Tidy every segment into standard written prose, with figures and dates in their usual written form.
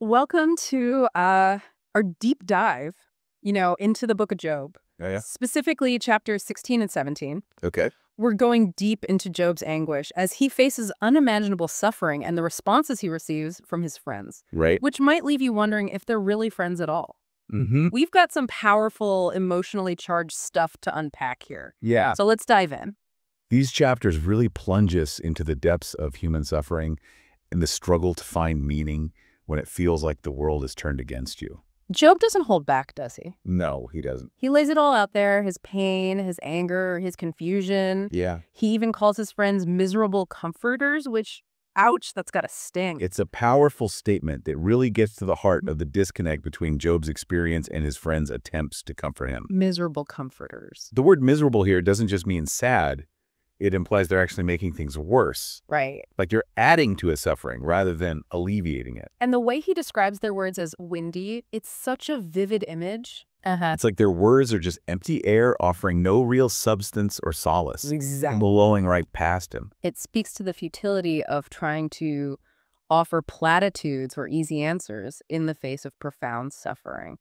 Welcome to our deep dive, into the book of Job. Oh, yeah? Specifically chapters 16 and 17. Okay. We're going deep into Job's anguish as he faces unimaginable suffering and the responses he receives from his friends, Right. which might leave you wondering if they're really friends at all. Mm-hmm. We've got some powerful, emotionally charged stuff to unpack here. Yeah. So let's dive in. These chapters really plunge us into the depths of human suffering and the struggle to find meaning when it feels like the world is turned against you. Job doesn't hold back, does he? No, he doesn't. He lays it all out there, his pain, his anger, his confusion. Yeah. He even calls his friends miserable comforters, which, ouch, that's gotta sting. It's a powerful statement that really gets to the heart of the disconnect between Job's experience and his friends' attempts to comfort him. Miserable comforters. The word miserable here doesn't just mean sad. It implies they're actually making things worse. Right. Like you're adding to his suffering rather than alleviating it. And the way he describes their words as windy, it's such a vivid image. It's like their words are just empty air offering no real substance or solace. Exactly. Blowing right past him. It speaks to the futility of trying to offer platitudes or easy answers in the face of profound suffering.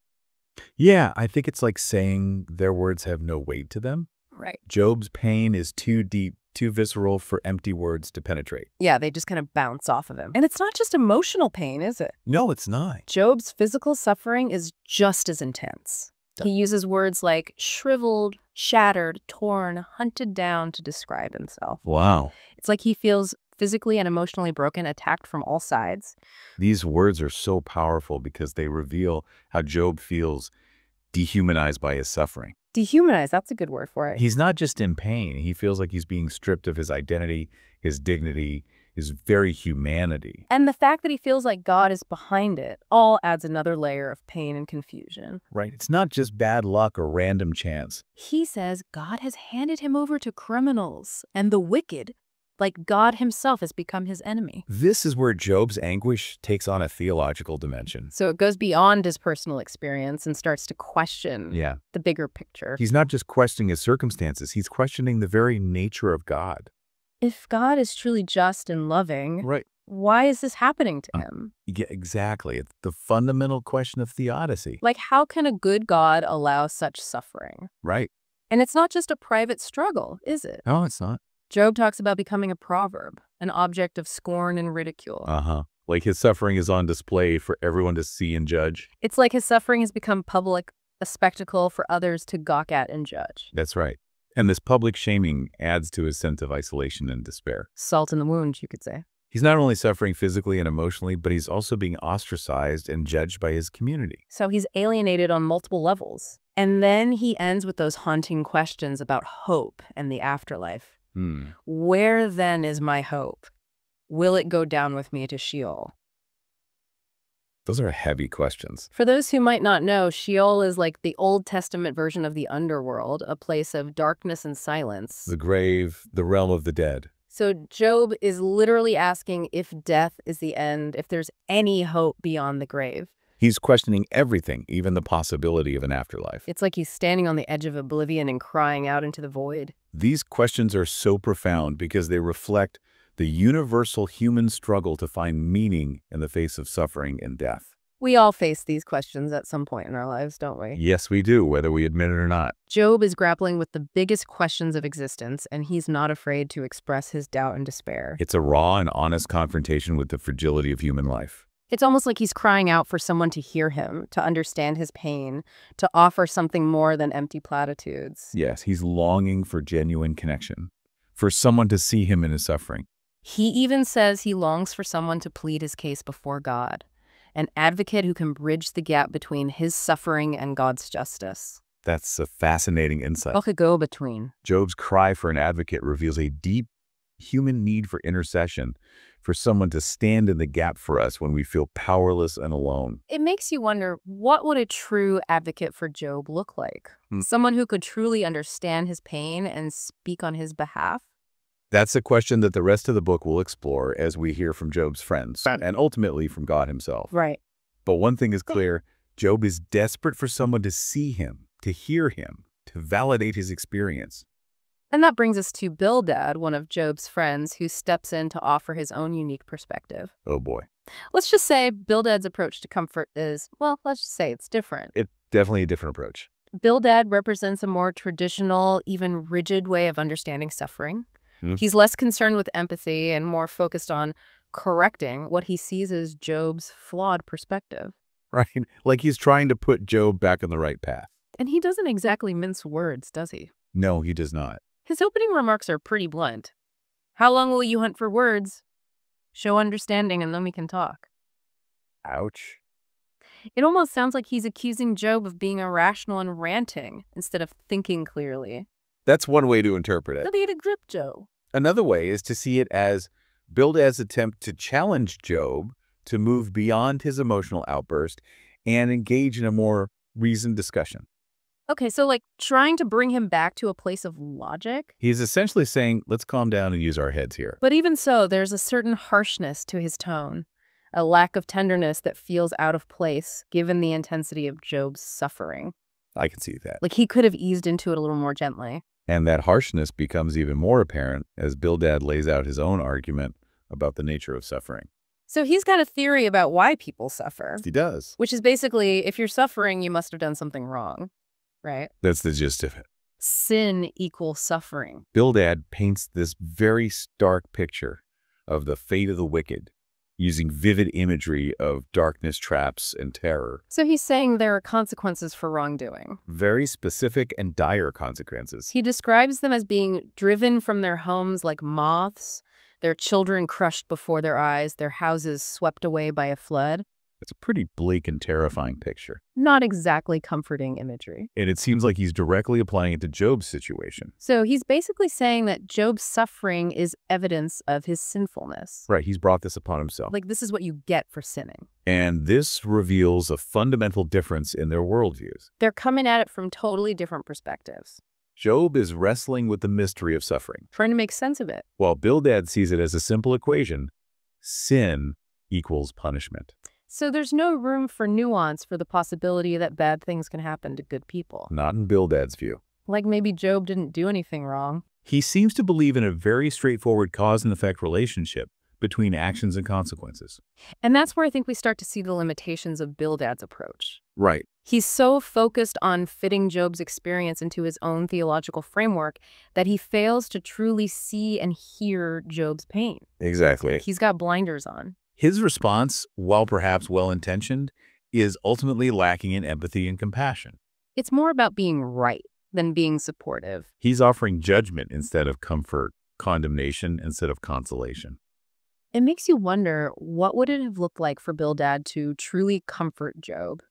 Yeah, I think it's like saying their words have no weight to them. Right. Job's pain is too deep, too visceral for empty words to penetrate. Yeah, they just kind of bounce off of him. And it's not just emotional pain, is it? No, it's not. Job's physical suffering is just as intense. He uses words like shriveled, shattered, torn, hunted down to describe himself. Wow. It's like he feels physically and emotionally broken, attacked from all sides. These words are so powerful because they reveal how Job feels dehumanized by his suffering. Dehumanized, that's a good word for it. He's not just in pain. He feels like he's being stripped of his identity, his dignity, his very humanity. And the fact that he feels like God is behind it all adds another layer of pain and confusion. Right. It's not just bad luck or random chance. He says God has handed him over to criminals and the wicked, like God himself has become his enemy. This is where Job's anguish takes on a theological dimension. So it goes beyond his personal experience and starts to question the bigger picture. He's not just questioning his circumstances, he's questioning the very nature of God. If God is truly just and loving, Right. why is this happening to him? Yeah, exactly. It's the fundamental question of theodicy. Like, how can a good God allow such suffering? Right. And it's not just a private struggle, is it? No, it's not. Job talks about becoming a proverb, an object of scorn and ridicule. Like his suffering is on display for everyone to see and judge. It's like his suffering has become public, a spectacle for others to gawk at and judge. That's right. And this public shaming adds to his sense of isolation and despair. Salt in the wound, you could say. He's not only suffering physically and emotionally, but he's also being ostracized and judged by his community. So he's alienated on multiple levels. And then he ends with those haunting questions about hope and the afterlife. Where then is my hope? Will it go down with me to Sheol? Those are heavy questions. For those who might not know, Sheol is like the Old Testament version of the underworld, a place of darkness and silence. The grave, the realm of the dead. So Job is literally asking if death is the end, if there's any hope beyond the grave. He's questioning everything, even the possibility of an afterlife. It's like he's standing on the edge of oblivion and crying out into the void. These questions are so profound because they reflect the universal human struggle to find meaning in the face of suffering and death. We all face these questions at some point in our lives, don't we? Yes, we do, whether we admit it or not. Job is grappling with the biggest questions of existence, and he's not afraid to express his doubt and despair. It's a raw and honest confrontation with the fragility of human life. It's almost like he's crying out for someone to hear him, to understand his pain, to offer something more than empty platitudes. Yes, he's longing for genuine connection, for someone to see him in his suffering. He even says he longs for someone to plead his case before God, an advocate who can bridge the gap between his suffering and God's justice. That's a fascinating insight. Like a go-between. Job's cry for an advocate reveals a deep human need for intercession, for someone to stand in the gap for us when we feel powerless and alone. It makes you wonder, what would a true advocate for Job look like? Someone who could truly understand his pain and speak on his behalf? That's a question that the rest of the book will explore as we hear from Job's friends, and ultimately from God himself. Right. But one thing is clear, Job is desperate for someone to see him, to hear him, to validate his experience. And that brings us to Bildad, one of Job's friends, who steps in to offer his own unique perspective. Oh boy. Let's just say Bildad's approach to comfort is, well, let's just say it's different. It's definitely a different approach. Bildad represents a more traditional, even rigid way of understanding suffering. Hmm. He's less concerned with empathy and more focused on correcting what he sees as Job's flawed perspective. Right? Like he's trying to put Job back on the right path. And he doesn't exactly mince words, does he? No, he does not. His opening remarks are pretty blunt. How long will you hunt for words? Show understanding and then we can talk. Ouch. It almost sounds like he's accusing Job of being irrational and ranting instead of thinking clearly. That's one way to interpret it. Let me get a grip, Job. Another way is to see it as Bildad's attempt to challenge Job to move beyond his emotional outburst and engage in a more reasoned discussion. Okay, so like trying to bring him back to a place of logic? He's essentially saying, let's calm down and use our heads here. But even so, there's a certain harshness to his tone, a lack of tenderness that feels out of place given the intensity of Job's suffering. I can see that. Like he could have eased into it a little more gently. And that harshness becomes even more apparent as Bildad lays out his own argument about the nature of suffering. So he's got a theory about why people suffer. He does. Which is basically, if you're suffering, you must have done something wrong, right? That's the gist of it. Sin equals suffering. Bildad paints this very stark picture of the fate of the wicked, using vivid imagery of darkness, traps, and terror. So he's saying there are consequences for wrongdoing. Very specific and dire consequences. He describes them as being driven from their homes like moths, their children crushed before their eyes, their houses swept away by a flood. It's a pretty bleak and terrifying picture. Not exactly comforting imagery. And it seems like he's directly applying it to Job's situation. So he's basically saying that Job's suffering is evidence of his sinfulness. Right, he's brought this upon himself. Like this is what you get for sinning. And this reveals a fundamental difference in their worldviews. They're coming at it from totally different perspectives. Job is wrestling with the mystery of suffering, trying to make sense of it. while Bildad sees it as a simple equation: sin equals punishment. So there's no room for nuance for the possibility that bad things can happen to good people. Not in Bildad's view. Like maybe Job didn't do anything wrong. He seems to believe in a very straightforward cause and effect relationship between actions and consequences. And that's where I think we start to see the limitations of Bildad's approach. Right. He's so focused on fitting Job's experience into his own theological framework that he fails to truly see and hear Job's pain. Exactly. He's got blinders on. His response, while perhaps well-intentioned, is ultimately lacking in empathy and compassion. It's more about being right than being supportive. He's offering judgment instead of comfort, condemnation instead of consolation. It makes you wonder, what would it have looked like for Bildad to truly comfort Job?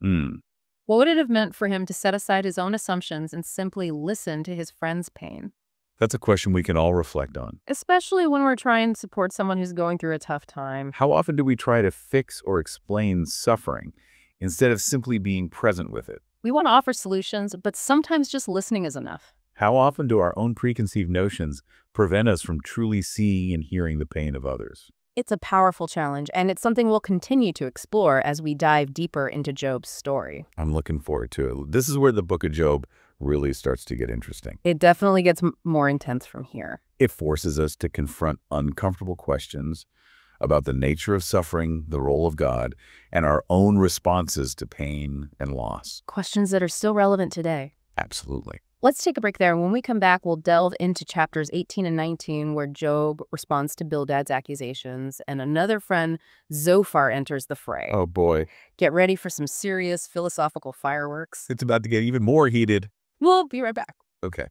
What would it have meant for him to set aside his own assumptions and simply listen to his friend's pain? That's a question we can all reflect on. Especially when we're trying to support someone who's going through a tough time. How often do we try to fix or explain suffering instead of simply being present with it? We want to offer solutions, but sometimes just listening is enough. How often do our own preconceived notions prevent us from truly seeing and hearing the pain of others? It's a powerful challenge, and it's something we'll continue to explore as we dive deeper into Job's story. I'm looking forward to it. This is where the book of Job really starts to get interesting. It definitely gets more intense from here. It forces us to confront uncomfortable questions about the nature of suffering, the role of God, and our own responses to pain and loss. Questions that are still relevant today. Absolutely. Let's take a break there. When we come back, we'll delve into chapters 18 and 19, where Job responds to Bildad's accusations, and another friend, Zophar, enters the fray. Oh, boy. Get ready for some serious philosophical fireworks. It's about to get even more heated. We'll be right back. Okay.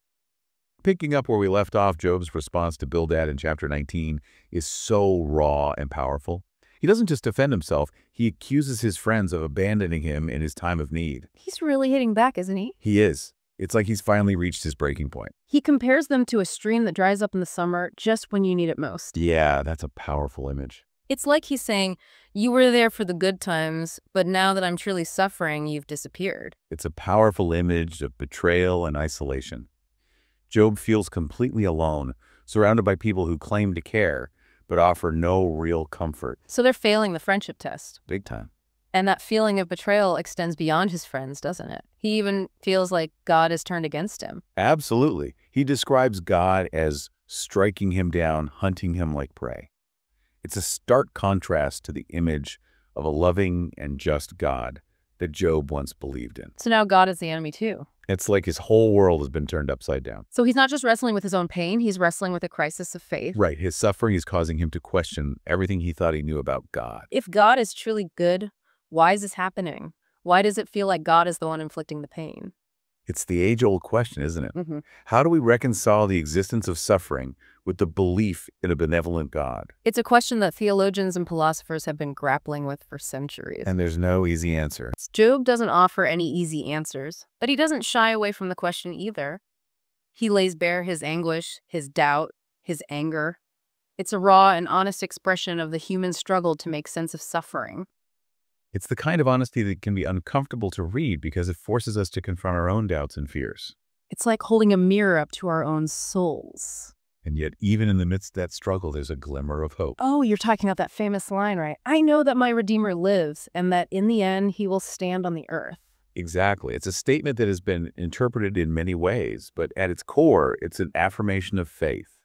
Picking up where we left off, Job's response to Bildad in chapter 19 is so raw and powerful. He doesn't just defend himself, he accuses his friends of abandoning him in his time of need. He's really hitting back, isn't he? He is. It's like he's finally reached his breaking point. He compares them to a stream that dries up in the summer just when you need it most. Yeah, that's a powerful image. It's like he's saying, you were there for the good times, but now that I'm truly suffering, you've disappeared. It's a powerful image of betrayal and isolation. Job feels completely alone, surrounded by people who claim to care, but offer no real comfort. So they're failing the friendship test. Big time. And that feeling of betrayal extends beyond his friends, doesn't it? He even feels like God has turned against him. Absolutely. He describes God as striking him down, hunting him like prey. It's a stark contrast to the image of a loving and just God that Job once believed in. So now God is the enemy too. It's like his whole world has been turned upside down. So he's not just wrestling with his own pain, he's wrestling with a crisis of faith. Right, his suffering is causing him to question everything he thought he knew about God. If God is truly good, why is this happening? Why does it feel like God is the one inflicting the pain? It's the age-old question, isn't it? How do we reconcile the existence of suffering with the belief in a benevolent God? It's a question that theologians and philosophers have been grappling with for centuries. And there's no easy answer. Job doesn't offer any easy answers, but he doesn't shy away from the question either. He lays bare his anguish, his doubt, his anger. It's a raw and honest expression of the human struggle to make sense of suffering. It's the kind of honesty that can be uncomfortable to read because it forces us to confront our own doubts and fears. It's like holding a mirror up to our own souls. And yet, even in the midst of that struggle, there's a glimmer of hope. Oh, you're talking about that famous line, right? I know that my Redeemer lives and that in the end he will stand on the earth. Exactly. It's a statement that has been interpreted in many ways, but at its core, it's an affirmation of faith,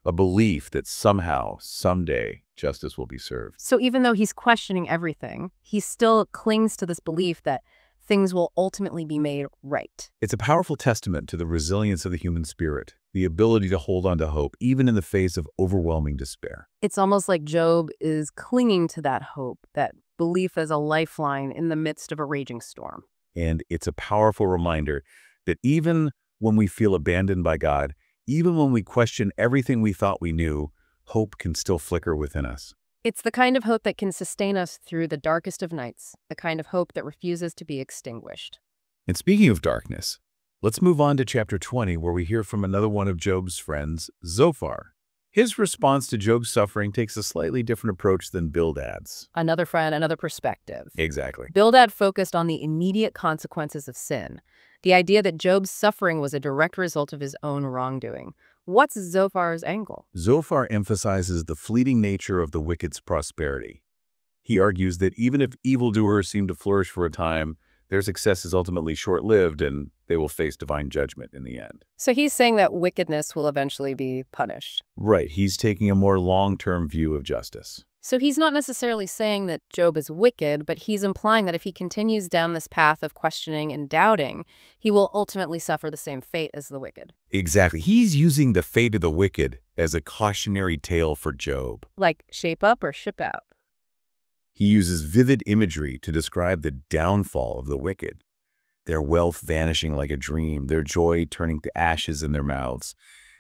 a belief that somehow, someday, justice will be served. So even though he's questioning everything, he still clings to this belief that things will ultimately be made right. It's a powerful testament to the resilience of the human spirit, the ability to hold on to hope, even in the face of overwhelming despair. It's almost like Job is clinging to that hope, that belief as a lifeline in the midst of a raging storm. And it's a powerful reminder that even when we feel abandoned by God, even when we question everything we thought we knew, hope can still flicker within us. It's the kind of hope that can sustain us through the darkest of nights, the kind of hope that refuses to be extinguished. And speaking of darkness, let's move on to chapter 20, where we hear from another one of Job's friends, Zophar. His response to Job's suffering takes a slightly different approach than Bildad's. Another friend, another perspective. Exactly. Bildad focused on the immediate consequences of sin, the idea that Job's suffering was a direct result of his own wrongdoing. What's Zophar's angle? Zophar emphasizes the fleeting nature of the wicked's prosperity. He argues that even if evildoers seem to flourish for a time, their success is ultimately short-lived and they will face divine judgment in the end. So he's saying that wickedness will eventually be punished. Right, he's taking a more long-term view of justice. So he's not necessarily saying that Job is wicked, but he's implying that if he continues down this path of questioning and doubting, he will ultimately suffer the same fate as the wicked. Exactly. He's using the fate of the wicked as a cautionary tale for Job. Like shape up or ship out. He uses vivid imagery to describe the downfall of the wicked, their wealth vanishing like a dream, their joy turning to ashes in their mouths.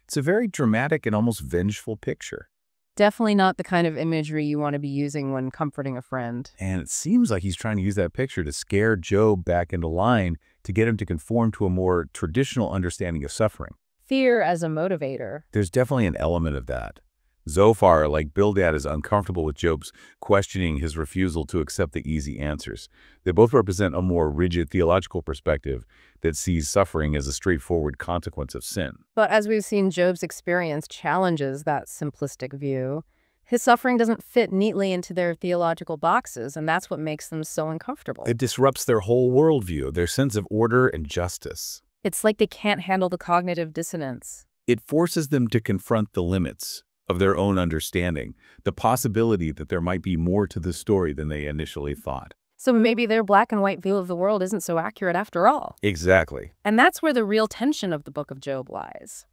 It's a very dramatic and almost vengeful picture. Definitely not the kind of imagery you want to be using when comforting a friend. And it seems like he's trying to use that picture to scare Job back into line, to get him to conform to a more traditional understanding of suffering. Fear as a motivator. There's definitely an element of that. Zophar, like Bildad, is uncomfortable with Job's questioning his refusal to accept the easy answers. They both represent a more rigid theological perspective that sees suffering as a straightforward consequence of sin. But as we've seen, Job's experience challenges that simplistic view. His suffering doesn't fit neatly into their theological boxes, and that's what makes them so uncomfortable. It disrupts their whole worldview, their sense of order and justice. It's like they can't handle the cognitive dissonance. It forces them to confront the limits of their own understanding, the possibility that there might be more to the story than they initially thought. So maybe their black and white view of the world isn't so accurate after all. Exactly. And that's where the real tension of the book of Job lies.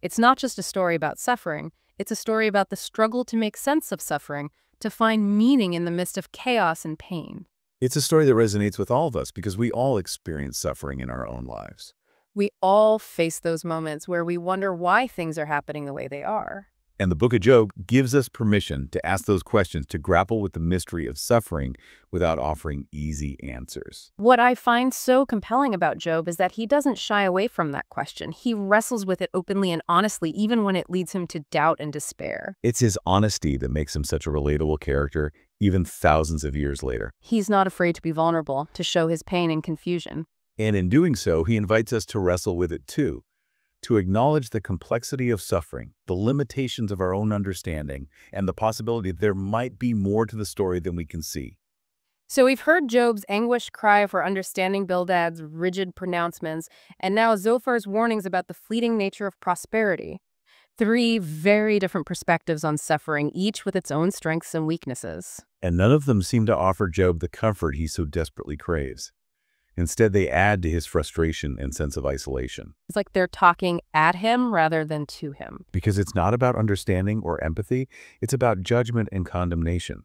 It's not just a story about suffering, it's a story about the struggle to make sense of suffering, to find meaning in the midst of chaos and pain. It's a story that resonates with all of us because we all experience suffering in our own lives. We all face those moments where we wonder why things are happening the way they are. And the book of Job gives us permission to ask those questions, to grapple with the mystery of suffering without offering easy answers. What I find so compelling about Job is that he doesn't shy away from that question. He wrestles with it openly and honestly, even when it leads him to doubt and despair. It's his honesty that makes him such a relatable character, even thousands of years later. He's not afraid to be vulnerable, to show his pain and confusion. And in doing so, he invites us to wrestle with it too, to acknowledge the complexity of suffering, the limitations of our own understanding, and the possibility that there might be more to the story than we can see. So we've heard Job's anguished cry for understanding, Bildad's rigid pronouncements, and now Zophar's warnings about the fleeting nature of prosperity. Three very different perspectives on suffering, each with its own strengths and weaknesses. And none of them seem to offer Job the comfort he so desperately craves. Instead, they add to his frustration and sense of isolation. It's like they're talking at him rather than to him. Because it's not about understanding or empathy, it's about judgment and condemnation.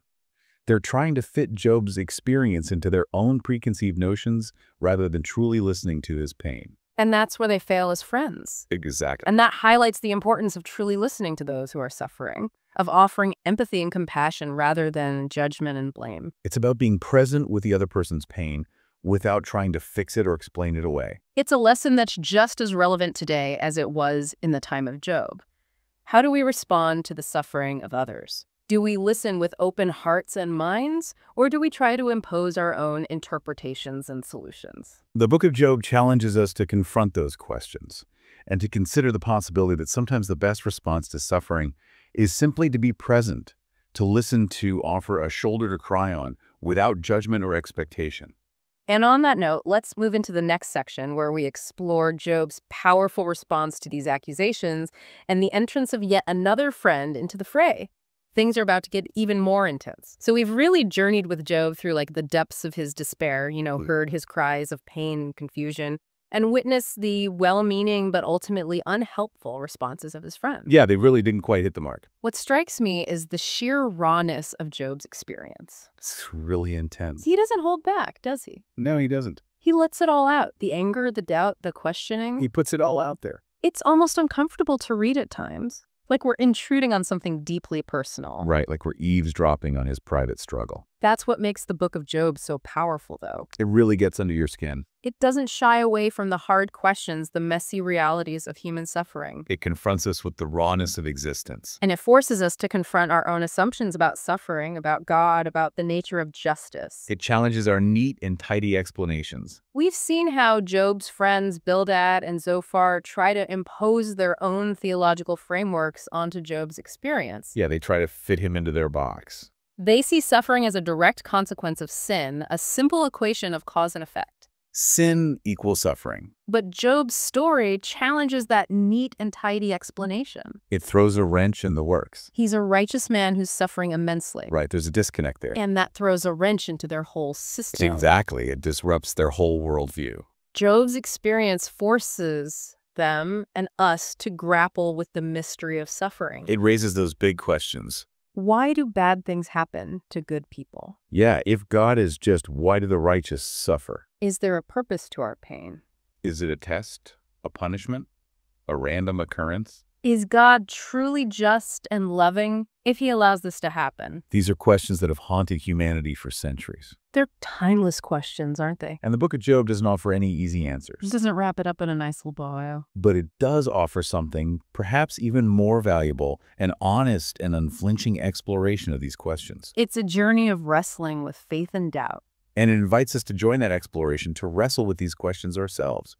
They're trying to fit Job's experience into their own preconceived notions rather than truly listening to his pain. And that's where they fail as friends. Exactly. And that highlights the importance of truly listening to those who are suffering, of offering empathy and compassion rather than judgment and blame. It's about being present with the other person's pain without trying to fix it or explain it away. It's a lesson that's just as relevant today as it was in the time of Job. How do we respond to the suffering of others? Do we listen with open hearts and minds, or do we try to impose our own interpretations and solutions? The book of Job challenges us to confront those questions and to consider the possibility that sometimes the best response to suffering is simply to be present, to listen, to offer a shoulder to cry on without judgment or expectation. And on that note, let's move into the next section where we explore Job's powerful response to these accusations and the entrance of yet another friend into the fray. Things are about to get even more intense. So we've really journeyed with Job through the depths of his despair, heard his cries of pain and confusion, and witnessed the well-meaning but ultimately unhelpful responses of his friends. Yeah, they really didn't quite hit the mark. What strikes me is the sheer rawness of Job's experience. It's really intense. He doesn't hold back, does he? No, he doesn't. He lets it all out. The anger, the doubt, the questioning. He puts it all out there. It's almost uncomfortable to read at times. Like we're intruding on something deeply personal. Right, like we're eavesdropping on his private struggle. That's what makes the book of Job so powerful, though. It really gets under your skin. It doesn't shy away from the hard questions, the messy realities of human suffering. It confronts us with the rawness of existence. And it forces us to confront our own assumptions about suffering, about God, about the nature of justice. It challenges our neat and tidy explanations. We've seen how Job's friends Bildad and Zophar try to impose their own theological frameworks onto Job's experience. Yeah, they try to fit him into their box. They see suffering as a direct consequence of sin, a simple equation of cause and effect. Sin equals suffering. But Job's story challenges that neat and tidy explanation. It throws a wrench in the works. He's a righteous man who's suffering immensely. Right, there's a disconnect there. And that throws a wrench into their whole system. Exactly, it disrupts their whole worldview. Job's experience forces them and us to grapple with the mystery of suffering. It raises those big questions. Why do bad things happen to good people? Yeah, if God is just, why do the righteous suffer? Is there a purpose to our pain? Is it a test, a punishment, a random occurrence? Is God truly just and loving if he allows this to happen? These are questions that have haunted humanity for centuries. They're timeless questions, aren't they? And the book of Job doesn't offer any easy answers. It doesn't wrap it up in a nice little bow. But it does offer something perhaps even more valuable, an honest and unflinching exploration of these questions. It's a journey of wrestling with faith and doubt. And it invites us to join that exploration, to wrestle with these questions ourselves,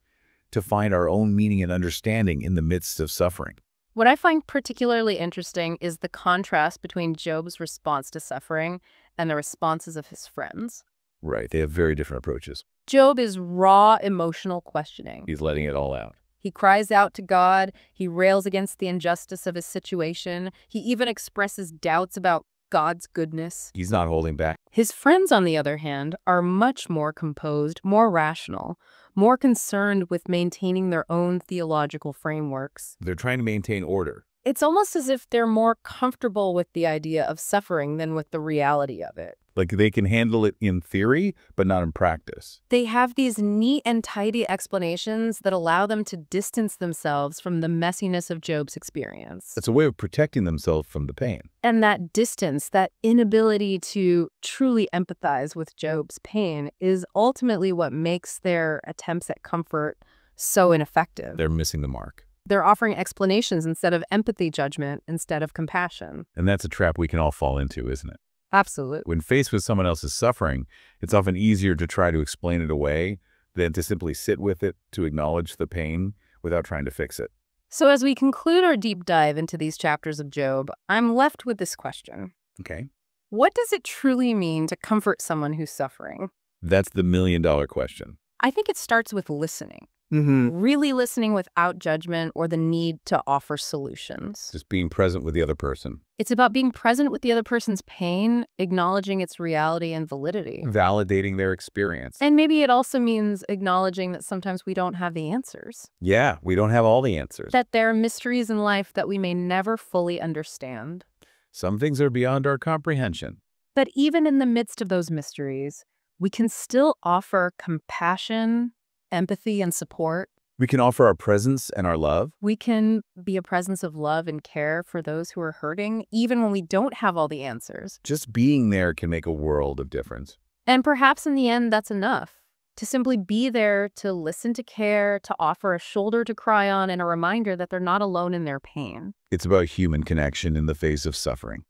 to find our own meaning and understanding in the midst of suffering. What I find particularly interesting is the contrast between Job's response to suffering and the responses of his friends. Right, they have very different approaches. Job is raw emotional questioning. He's letting it all out. He cries out to God. He rails against the injustice of his situation. He even expresses doubts about God's goodness. He's not holding back. His friends, on the other hand, are much more composed, more rational, more concerned with maintaining their own theological frameworks. They're trying to maintain order. It's almost as if they're more comfortable with the idea of suffering than with the reality of it. Like they can handle it in theory, but not in practice. They have these neat and tidy explanations that allow them to distance themselves from the messiness of Job's experience. It's a way of protecting themselves from the pain. And that distance, that inability to truly empathize with Job's pain is ultimately what makes their attempts at comfort so ineffective. They're missing the mark. They're offering explanations instead of empathy, judgment instead of compassion. And that's a trap we can all fall into, isn't it? Absolutely. When faced with someone else's suffering, it's often easier to try to explain it away than to simply sit with it, to acknowledge the pain without trying to fix it. So as we conclude our deep dive into these chapters of Job, I'm left with this question. Okay. What does it truly mean to comfort someone who's suffering? That's the million-dollar question. I think it starts with listening. Really listening without judgment or the need to offer solutions. Just being present with the other person. It's about being present with the other person's pain, acknowledging its reality and validity. Validating their experience. And maybe it also means acknowledging that sometimes we don't have the answers. Yeah, we don't have all the answers. That there are mysteries in life that we may never fully understand. Some things are beyond our comprehension. But even in the midst of those mysteries, we can still offer compassion, empathy, and support. We can offer our presence and our love. We can be a presence of love and care for those who are hurting, even when we don't have all the answers. Just being there can make a world of difference. And perhaps in the end, that's enough. To simply be there, to listen, to care, to offer a shoulder to cry on, and a reminder that they're not alone in their pain. It's about human connection in the face of suffering.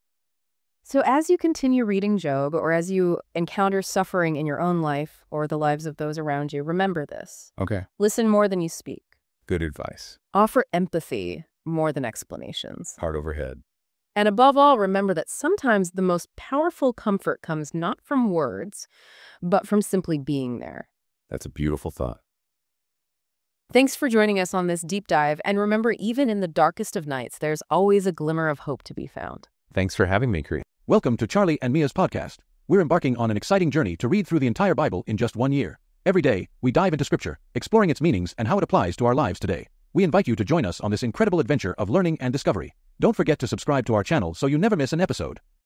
So as you continue reading Job, or as you encounter suffering in your own life or the lives of those around you, remember this. Okay. Listen more than you speak. Good advice. Offer empathy more than explanations. Heart over head. And above all, remember that sometimes the most powerful comfort comes not from words, but from simply being there. That's a beautiful thought. Thanks for joining us on this deep dive. And remember, even in the darkest of nights, there's always a glimmer of hope to be found. Thanks for having me, Cree. Welcome to Charlie and Mia's podcast. We're embarking on an exciting journey to read through the entire Bible in just 1 year. Every day, we dive into Scripture, exploring its meanings and how it applies to our lives today. We invite you to join us on this incredible adventure of learning and discovery. Don't forget to subscribe to our channel so you never miss an episode.